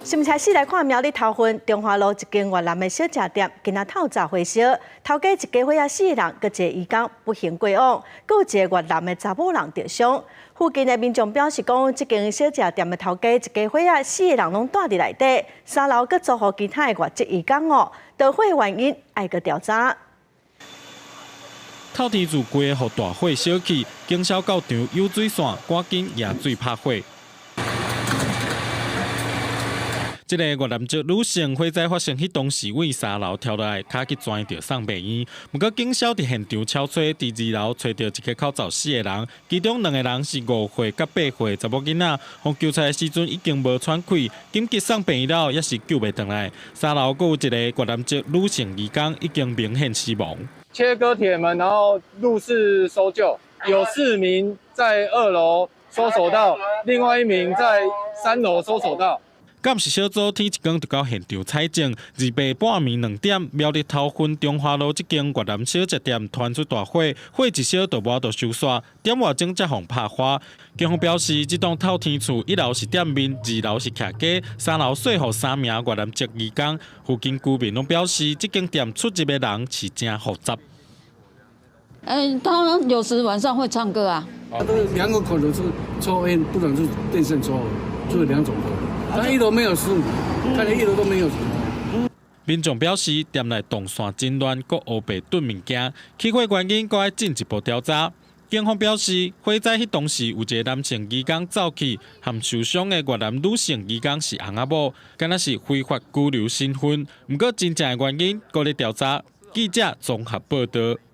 新车市来看苗栗头份中华路一间越南的小食店，今仔透早火烧，头家一家伙仔4人，佮一个义工不幸过往，佮有一个越南的查某人受伤。附近的民众表示讲，这间小食店的头家一家伙仔4个人拢住伫内底，3楼佮租予其他的外籍义工哦。导火原因爱个调查。透天厝规个互大火烧起，警消到场有水线，赶紧野水拍火。这个越南籍女性火灾发生迄当时为3楼跳落来，卡去钻着送病院。不过警消伫现场敲找，伫2楼找到一个口罩4个人，其中2个人是5岁甲8岁查某囡仔，互救出来时阵已经无喘气，紧急送病院了，也是救袂回来。3楼阁有一个越南籍女性义工已经明显死亡。切割铁门，然后入室搜救，有4名在2楼搜索到，另外1名在3楼搜索到。监视小组天一光就到现场采证，2点半2点，苗栗头份中华路这间越南小食店传出大火，火一烧就无就收煞，点外钟才互拍花。警方表示，这栋透天厝1楼是店面，2楼是徛街，3楼说服3名越南籍义工。附近居民拢表示，这间店出入的人是真复杂。他有时晚上会唱歌啊。2个口都是抽烟，不能是电线抽，就有2种口。但1楼没有事，看来1楼都没有什么。民众表示，店内动线真乱，搁乌白囤物件，起火原因搁要进一步调查。警方表示，火灾迄当时有一个男性义工走去，含受伤的越南女性义工是翁仔某，敢若是非法拘留身份。不过真正的原因搁咧调查。记者综合报道。